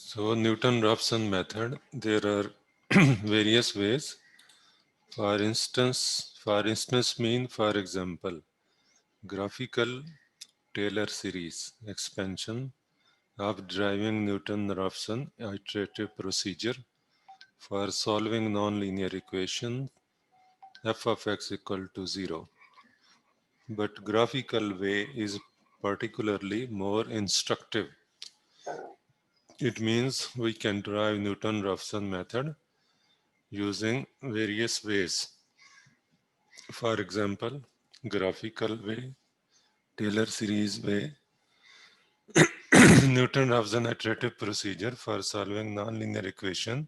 So Newton-Raphson method, there are various ways. For instance mean, for example, graphical Taylor series expansion of deriving Newton-Raphson iterative procedure for solving nonlinear equation f of x equal to 0. But graphical way is particularly more instructive. It means we can derive Newton-Raphson method using various ways. For example, graphical way, Taylor series way, Newton-Raphson iterative procedure for solving nonlinear equation,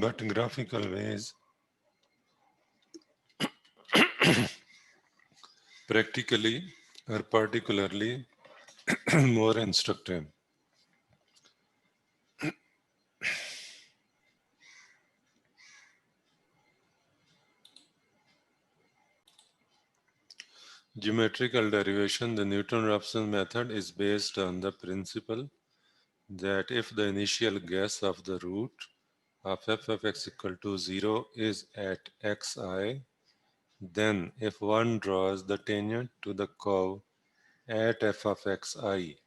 but graphical ways practically or particularly more instructive. Geometrical derivation, the Newton-Raphson method is based on the principle that if the initial guess of the root of f of x equal to 0 is at xi, then if one draws the tangent to the curve at f of xi,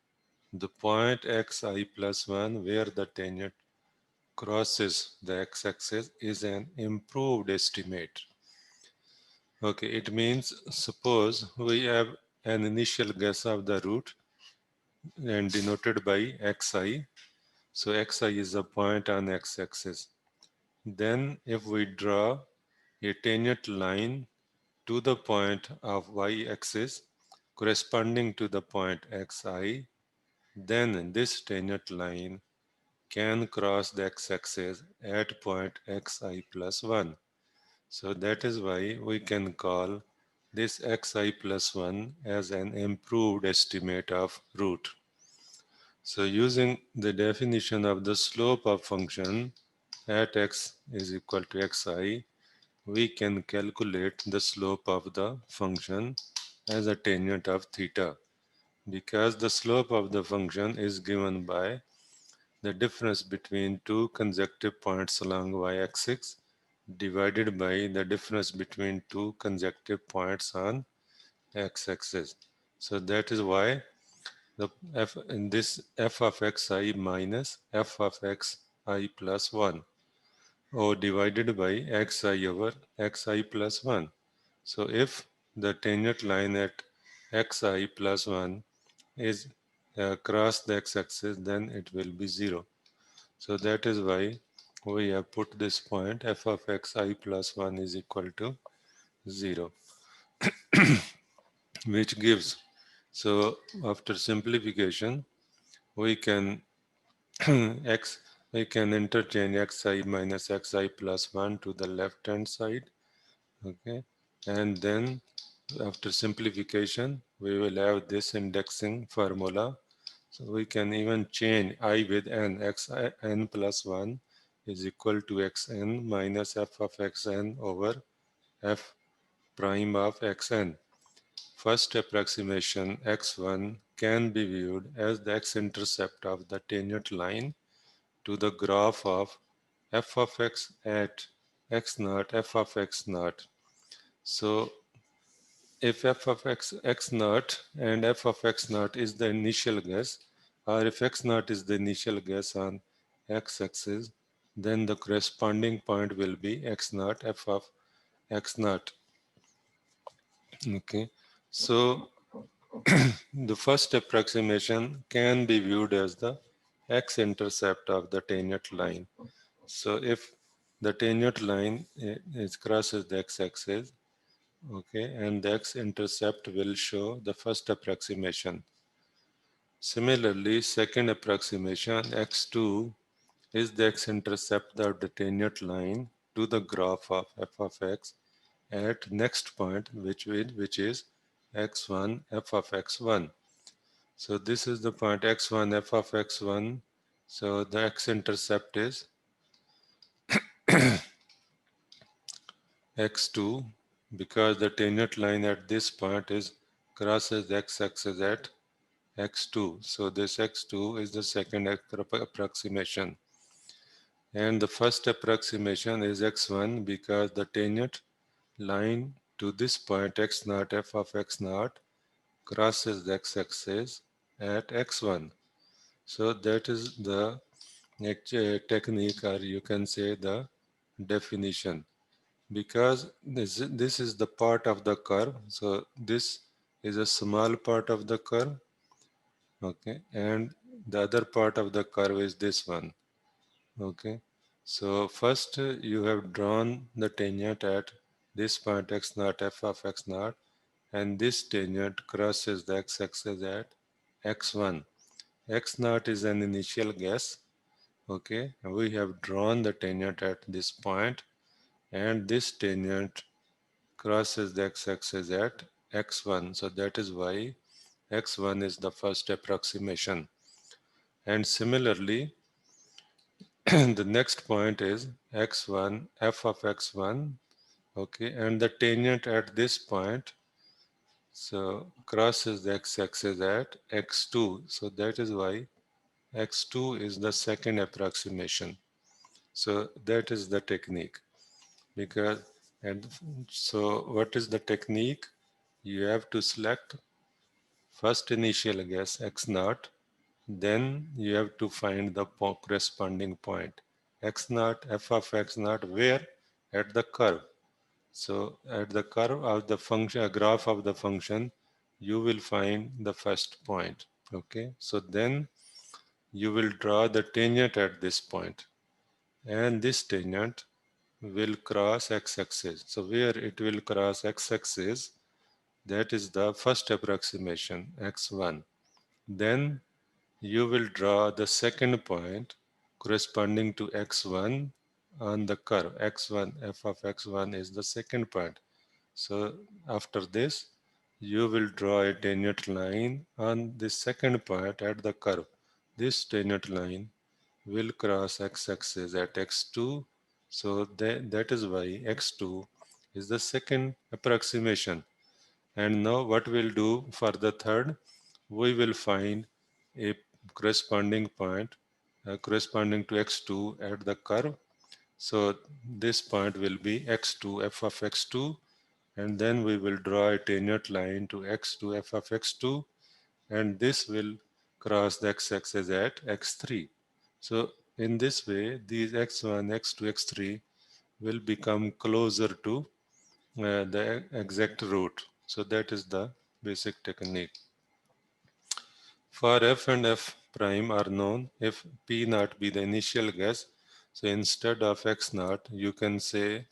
the point xi plus 1 where the tangent crosses the x-axis is an improved estimate. Okay, it means suppose we have an initial guess of the root and denoted by xi. So xi is a point on x-axis. Then if we draw a tangent line to the point of y-axis corresponding to the point xi, then this tangent line can cross the x-axis at point xi plus 1. So that is why we can call this xi plus 1 as an improved estimate of root. So using the definition of the slope of function at x is equal to xi, we can calculate the slope of the function as a tangent of theta, because the slope of the function is given by the difference between two consecutive points along y-axis divided by the difference between two consecutive points on x-axis. So that is why the f in this f of xi minus f of xi plus 1, or divided by xi over xi plus 1. So if the tangent line at xi plus 1 is across the x-axis, then it will be 0. So that is why we have put this point f of xi plus 1 is equal to 0, which gives, so after simplification, we can x we can interchange xi minus xi plus 1 to the left hand side, okay, and then after simplification we will have this indexing formula. So we can even change I with n, xn plus 1 is equal to xn minus f of xn over f prime of xn. First approximation x1 can be viewed as the x-intercept of the tangent line to the graph of f of x at x naught f of x naught. So if f of x naught and f of x naught is the initial guess, or if x naught is the initial guess on x-axis, then the corresponding point will be x naught f of x naught. Okay, so the first approximation can be viewed as the x-intercept of the tangent line. So if the tangent line crosses the x-axis, okay, and the x-intercept will show the first approximation. Similarly, second approximation x2 is the x-intercept of the tangent line to the graph of f of x at next point, which is x1 f of x1. So this is the point x1 f of x1. So the x-intercept is x2, because the tangent line at this point is crosses the x-axis at x2. So this x2 is the second approximation. And the first approximation is x1 because the tangent line to this point x naught f of x naught crosses the x-axis at x1. So that is the technique, or you can say the definition, because this is the part of the curve. So this is a small part of the curve, okay, and the other part of the curve is this one, okay. So first you have drawn the tangent at this point x naught f of x naught, and this tangent crosses the x-axis at x1. X naught is an initial guess, okay. We have drawn the tangent at this point, and this tangent crosses the x-axis at x1. So that is why x1 is the first approximation. And similarly, the next point is x1, f of x1, okay, and the tangent at this point so crosses the x-axis at x2. So that is why x2 is the second approximation. So that is the technique. Because and so what is the technique? You have to select first initial guess x naught, then you have to find the corresponding point x naught f of x naught where at the curve. So at the curve of the function graph of the function you will find the first point, okay. So then you will draw the tangent at this point, and this tangent will cross x-axis. So where it will cross x-axis, that is the first approximation, x1. Then you will draw the second point corresponding to x1 on the curve. x1, f of x1 is the second point. So after this, you will draw a tangent line on the second point at the curve. This tangent line will cross x-axis at x2. So that is why x2 is the second approximation. And now what we'll do for the third, we will find a corresponding point corresponding to x2 at the curve. So this point will be x2, f of x2, and then we will draw a tangent line to x2, f of x2, and this will cross the x-axis at x3. So in this way, these x1, x2, x3 will become closer to the exact root. So that is the basic technique. For f and f prime are known if p naught be the initial guess. So instead of x naught, you can say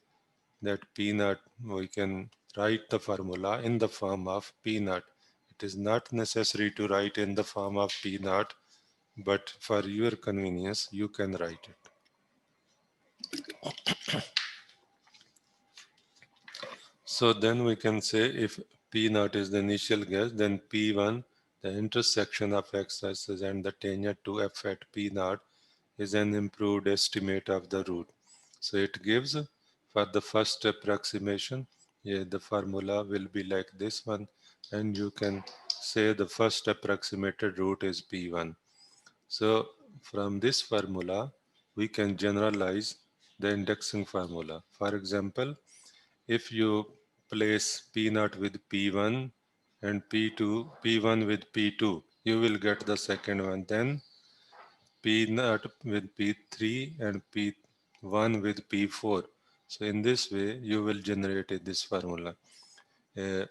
that p naught, we can write the formula in the form of p naught. It is not necessary to write in the form of p naught, but for your convenience, you can write it. So then we can say if P naught is the initial guess, then P1, the intersection of x-axis and the tangent to f at P naught, is an improved estimate of the root. So it gives for the first approximation, yeah, the formula will be like this one, and you can say the first approximated root is P1. So from this formula, we can generalize the indexing formula. For example, if you place P naught with P1 and P1 with P2, you will get the second one. Then P naught with P3 and P1 with P4. So in this way, you will generate this formula. Uh,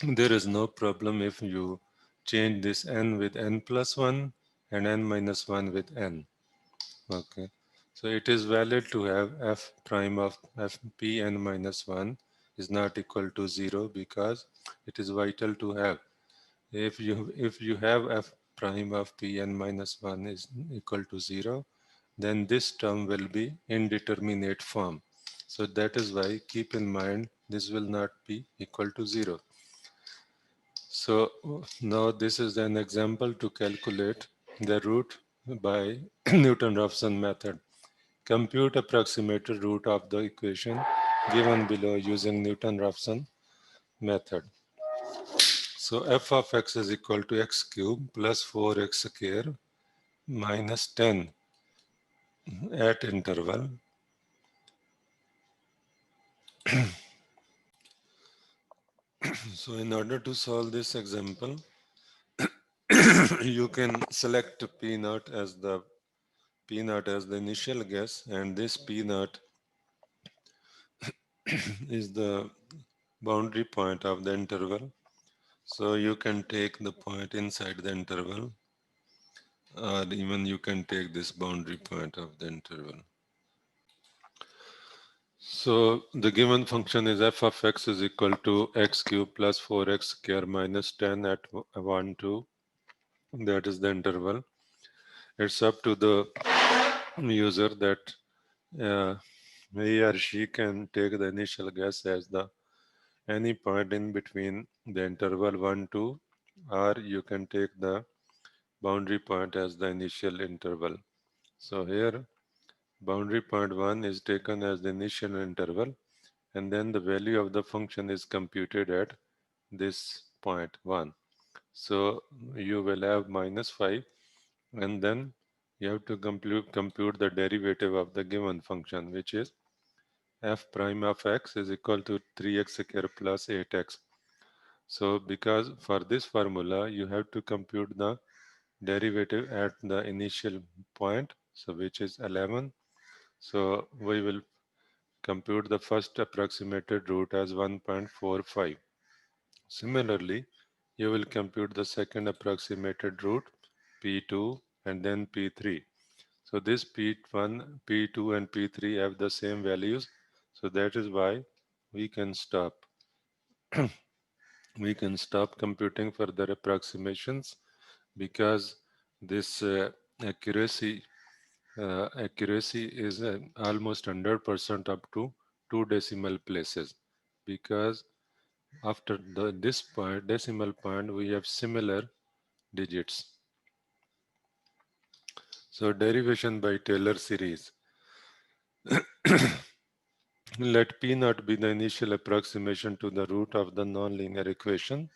there is no problem if you change this n with n plus 1 and n minus 1 with n. Okay. So it is valid to have f prime of f p n minus 1 is not equal to 0 because it is vital to have. If you have f prime of p n minus 1 is equal to 0, then this term will be indeterminate form. So that is why keep in mind this will not be equal to 0. So now this is an example to calculate the root by Newton-Raphson method. Compute approximated root of the equation given below using Newton-Raphson method. So f of x is equal to x cube plus 4x square minus 10 at interval. So in order to solve this example, you can select P naught as the initial guess, and this P naught is the boundary point of the interval. So you can take the point inside the interval, or even you can take this boundary point of the interval. So the given function is f of x is equal to x cube plus 4x square minus 10 at 1, 2. That is the interval. It's up to the user that he or she can take the initial guess as the any point in between the interval 1, 2, or you can take the boundary point as the initial interval. So here boundary point 1 is taken as the initial interval, and then the value of the function is computed at this point 1. So you will have minus 5, and then you have to compute the derivative of the given function, which is f prime of x is equal to 3x square plus 8x. So because for this formula you have to compute the derivative at the initial point, so which is 11. So we will compute the first approximated root as 1.45. Similarly, you will compute the second approximated root P2 and then P3. So this P1, P2 and P3 have the same values. So that is why we can stop. We can stop computing further approximations because this accuracy is almost 100% up to 2 decimal places, because after this point, decimal point, we have similar digits. So derivation by Taylor series. Let P naught be the initial approximation to the root of the nonlinear equation,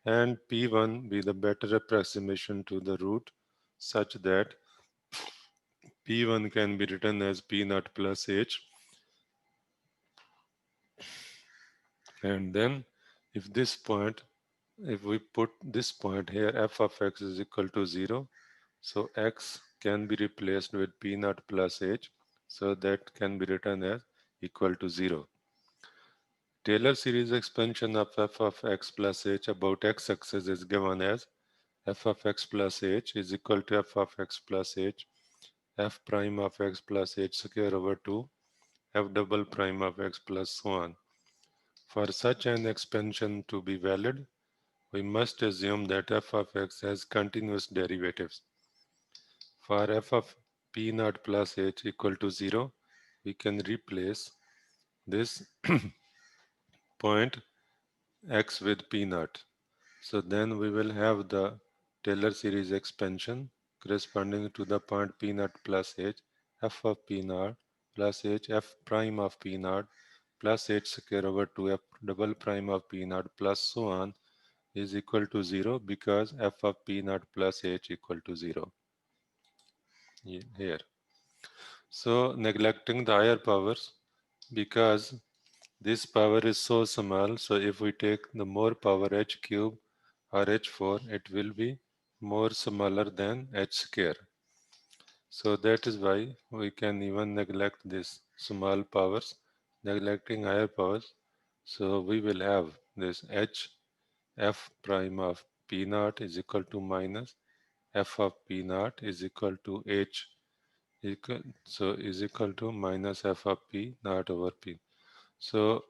and P1 be the better approximation to the root, such that P1 can be written as P naught plus H. And then if we put this point here, f of x is equal to 0, so x can be replaced with P naught plus H, so that can be written as equal to 0. Taylor series expansion of f of x plus h about x-axis is given as f of x plus h is equal to f of x plus h, f prime of x plus h square over 2, f double prime of x plus so on. For such an expansion to be valid, we must assume that f of x has continuous derivatives. For f of p naught plus h equal to 0, we can replace this point x with p naught. So then we will have the Taylor series expansion corresponding to the point p naught plus h, f of p naught plus h, f prime of p naught plus h square over 2 f double prime of p naught plus so on is equal to 0, because f of p naught plus h equal to 0 here. So neglecting the higher powers, because this power is so small, so if we take the more power h cube or h4, it will be more smaller than h square. So that is why we can even neglect this small powers, neglecting higher powers. So we will have this h f prime of p naught is equal to minus f of p naught is equal to h is equal to minus f of p naught over p. So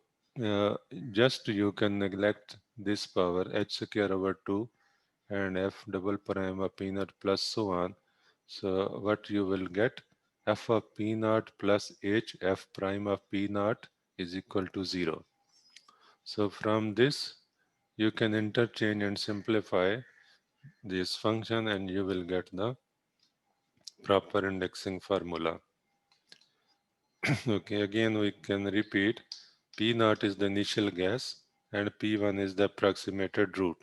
just you can neglect this power h square over 2 and f double prime of p naught plus so on. So what you will get, f of p naught plus h f prime of p naught is equal to 0. So from this you can interchange and simplify this function, and you will get the proper indexing formula. Okay, again we can repeat. P naught is the initial guess and P1 is the approximated root.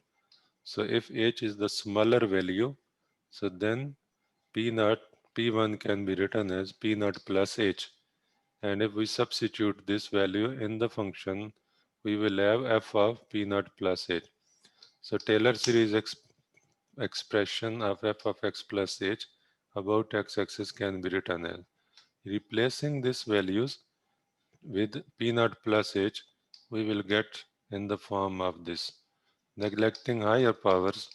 So if h is the smaller value, so then p naught p1 can be written as p naught plus h. And if we substitute this value in the function, we will have f of p naught plus h. So Taylor series expression of f of x plus h about x-axis can be written as replacing these values with p naught plus h, we will get in the form of this. Neglecting higher powers,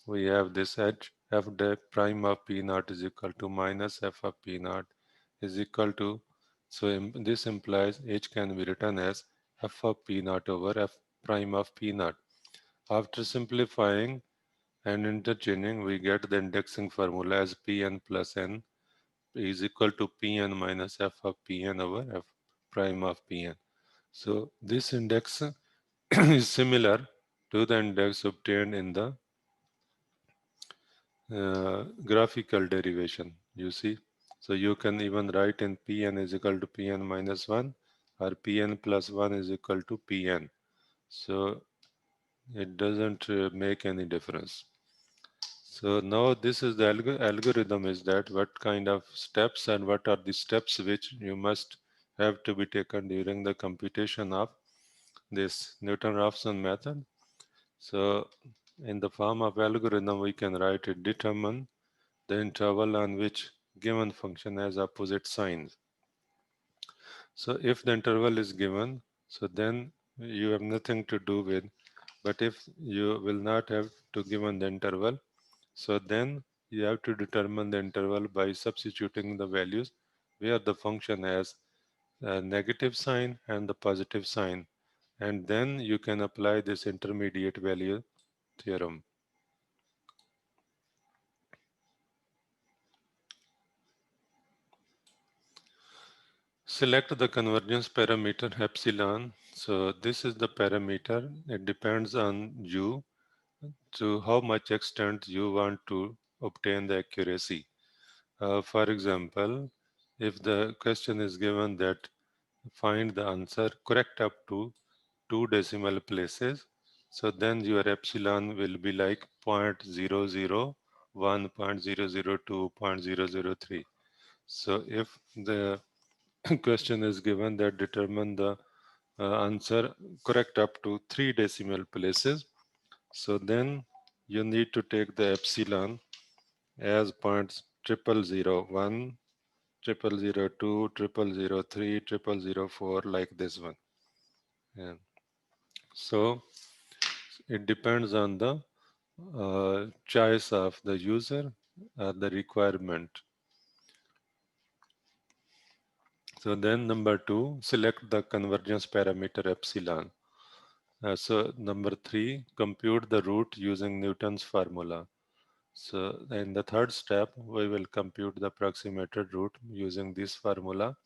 we have this h f de prime of p naught is equal to minus f of p naught is equal to, so this implies h can be written as f of p naught over f prime of p naught. After simplifying and interchanging, we get the indexing formula as Pn plus n is equal to Pn minus f of Pn over f prime of Pn. So this index is similar to the index obtained in the graphical derivation, you see. So you can even write in Pn is equal to Pn minus 1 or Pn plus 1 is equal to Pn. So it doesn't make any difference. So now this is the algorithm is that what kind of steps and what are the steps which you must have to be taken during the computation of this Newton-Raphson method. So in the form of algorithm we can write it determine the interval on which given function has opposite signs. So if the interval is given, so then you have nothing to do with, but if you will not have to given the interval, so then you have to determine the interval by substituting the values where the function has a negative sign and the positive sign. And then you can apply this intermediate value theorem. Select the convergence parameter epsilon. So this is the parameter. It depends on you to how much extent you want to obtain the accuracy. For example, if the question is given that find the answer correct up to 2 decimal places, so then your epsilon will be like 0.001, 0.002, 0.003. So if the question is given that determine the answer correct up to 3 decimal places, so then you need to take the epsilon as points 0001, 0002, 0003, 0004, like this one. Yeah. So it depends on the choice of the user, the requirement. So then number 2, select the convergence parameter epsilon. So number 3, compute the root using Newton's formula. So in the third step, we will compute the approximated root using this formula.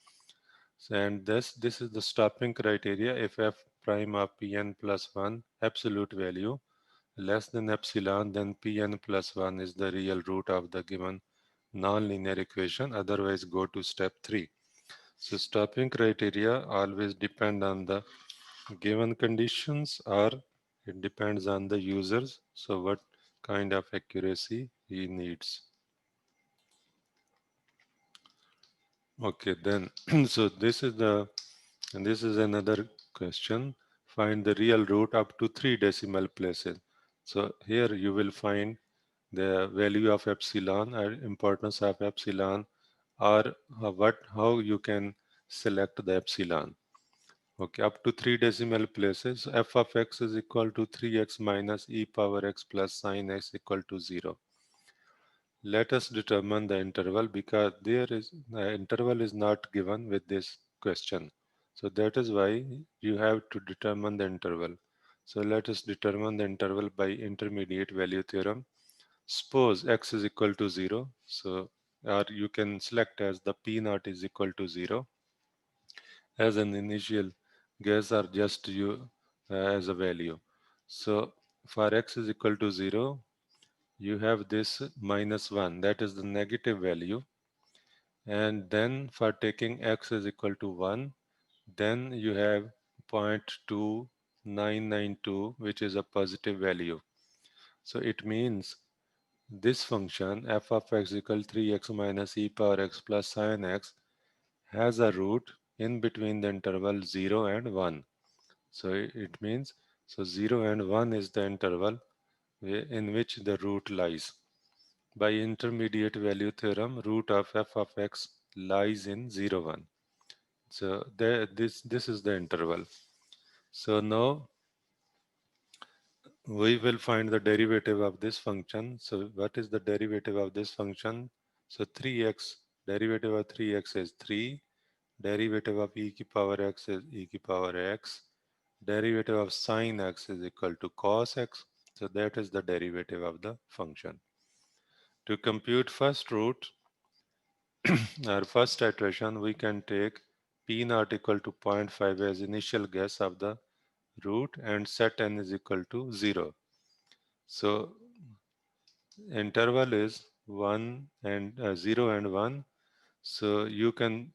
So, and this is the stopping criteria if f prime of Pn plus 1 absolute value less than epsilon, then Pn plus 1 is the real root of the given nonlinear equation. Otherwise, go to step 3. So stopping criteria always depend on the given conditions or it depends on the users. So what kind of accuracy he needs. Okay, then so this is another question. Find the real root up to 3 decimal places. So here you will find the value of epsilon or importance of epsilon or how you can select the epsilon. Okay, up to 3 decimal places, f of x is equal to 3x minus e power x plus sine x equal to 0. Let us determine the interval because the interval is not given with this question. So that is why you have to determine the interval. So let us determine the interval by intermediate value theorem. Suppose x is equal to 0. So or you can select as the p naught is equal to 0 as an initial guess or just you as a value. So for x is equal to 0, you have this minus 1, that is the negative value. And then for taking x is equal to 1, then you have 0.2992, which is a positive value. So it means this function f of x equal 3x minus e power x plus sin x has a root in between the interval 0 and 1. So it means, so 0 and 1 is the interval in which the root lies. By intermediate value theorem, root of f of x lies in 0, 1. So this is the interval. So now we will find the derivative of this function. So what is the derivative of this function? So 3x, derivative of 3x is 3, derivative of e to power x is e to power x, derivative of sine x is equal to cos x. So that is the derivative of the function. To compute first root, our first iteration, we can take p naught equal to 0.5 as initial guess of the root and set n is equal to 0. So interval is 1 and 0 and 1. So you can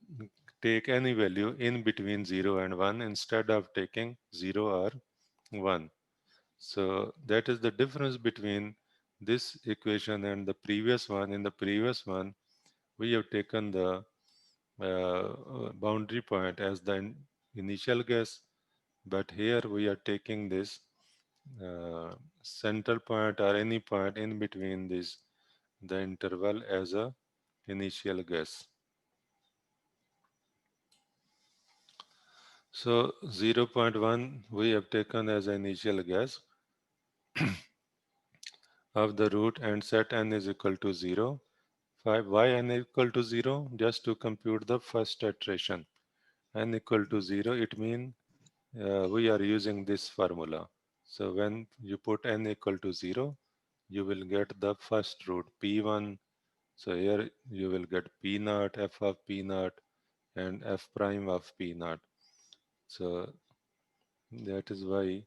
take any value in between 0 and 1 instead of taking 0 or 1. So that is the difference between this equation and the previous one. In the previous one, we have taken the boundary point as the initial guess, but here we are taking this central point or any point in between this the interval as a initial guess. So 0.1 we have taken as an initial guess of the root and set n is equal to 0. 5, why n equal to 0? Just to compute the first iteration. N equal to 0, it means we are using this formula. So when you put n equal to 0, you will get the first root p1. So here you will get p naught, f of p naught, and f prime of p naught. So that is why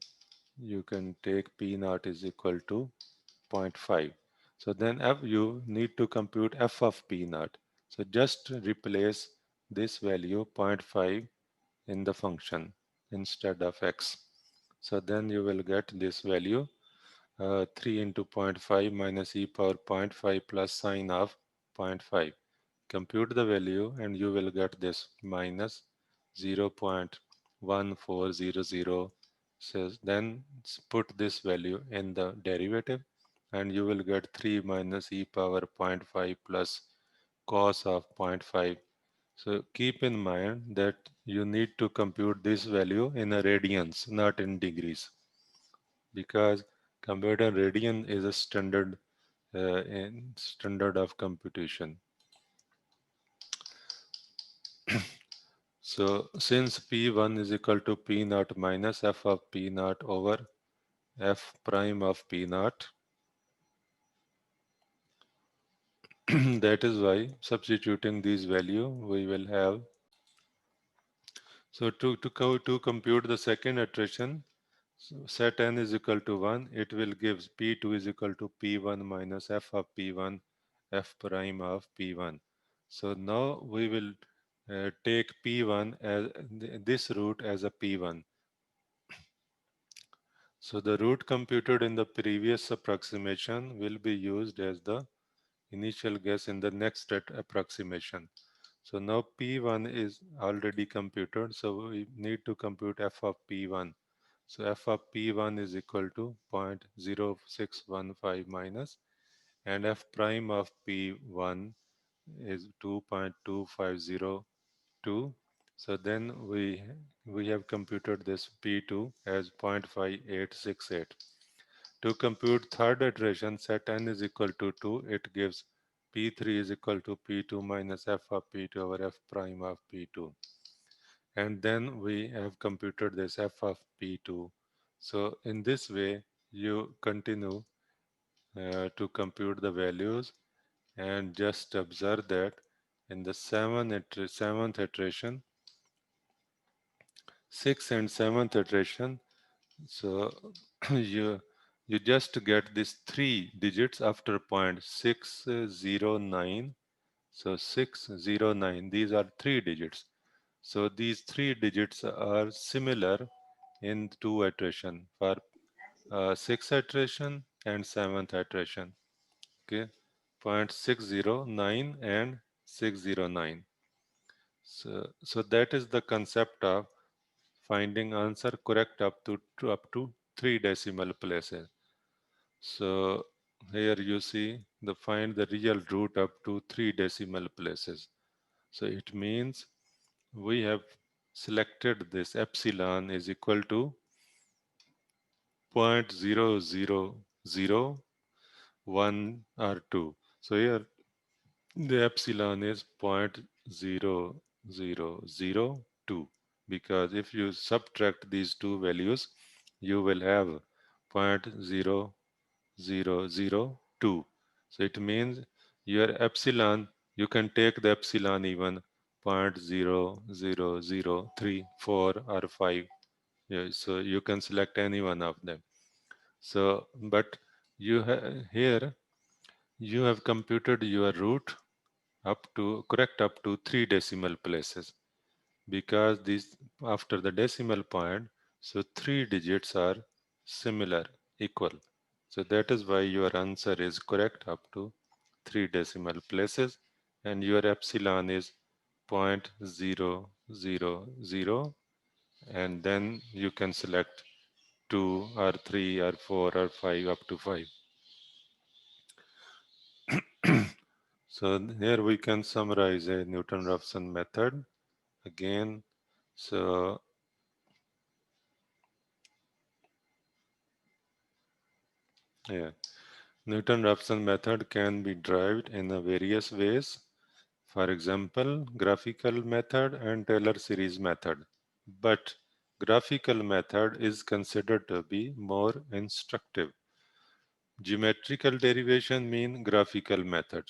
you can take p naught is equal to 0.5. So then you need to compute f of p naught. So just replace this value 0.5 in the function instead of x. So then you will get this value 3 into 0.5 minus e power 0.5 plus sine of 0.5. Compute the value and you will get this minus 0.1400. So then put this value in the derivative and you will get 3 minus e power 0.5 plus cos of 0.5. So keep in mind that you need to compute this value in a radians, not in degrees, because computer radian is a standard of computation. So since P1 is equal to P naught minus f of P naught over f prime of P naught, that is why substituting these value we will have. So to compute the second iteration, so set n is equal to 1, it will give P2 is equal to P1 minus f of P1 f prime of P1. So now we will take P1 as this root as a P1. So the root computed in the previous approximation will be used as the initial guess in the next approximation. So now P1 is already computed, so we need to compute f of P1. So f of P1 is equal to 0.0615 minus, and f prime of P1 is 2.2502. So then we have computed this P2 as 0.5868. To compute third iteration, set n is equal to 2. It gives P3 is equal to P2 minus f of P2 over f prime of P2. And then we have computed this f of P2. So in this way, you continue to compute the values and just observe that in the seventh iteration, sixth and seventh iteration, so you you just get these three digits after 0.609. So 609, these are three digits. So these three digits are similar in two iteration. For sixth iteration and 7th iteration. Okay, 0.609 and 609. So that is the concept of finding answer correct up to 3 decimal places. So here you see the find the real root up to 3 decimal places. So it means we have selected this epsilon is equal to 0.0001 or 2. So here the epsilon is 0.0002 because if you subtract these two values, you will have 0.0002. So it means your epsilon, you can take the epsilon even 0.00034 or 5. Yeah, so you can select any one of them. So, but here you have computed your root correct up to 3 decimal places because these after the decimal point, so 3 digits are similar, equal. So that is why your answer is correct up to 3 decimal places and your epsilon is 0.000 and then you can select 2 or 3 or 4 or 5 up to 5. So here we can summarize a Newton-Raphson method again. So yeah, Newton-Raphson method can be derived in a various ways. For example, graphical method and Taylor series method. But graphical method is considered to be more instructive. Geometrical derivation mean graphical method.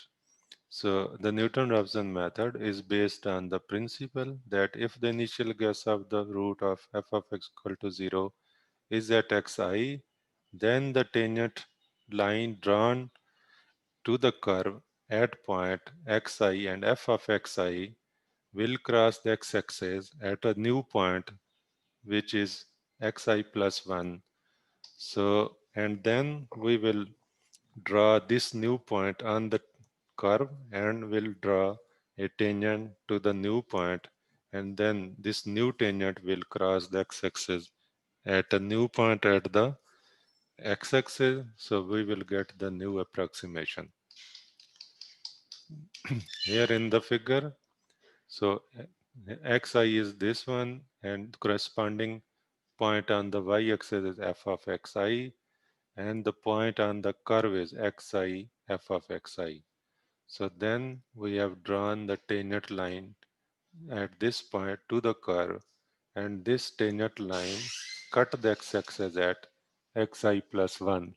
So the Newton-Raphson method is based on the principle that if the initial guess of the root of f of x equal to 0 is at xi, then the tangent line drawn to the curve at point xi and f of xi will cross the x-axis at a new point which is xi plus 1. So, and then we will draw this new point on the curve and will draw a tangent to the new point and then this new tangent will cross the x-axis at a new point at the x-axis, so we will get the new approximation. Here in the figure, so xi is this one and corresponding point on the y-axis is f of xi and the point on the curve is xi f of xi. So then we have drawn the tangent line at this point to the curve and this tangent line cut the x-axis at xi plus 1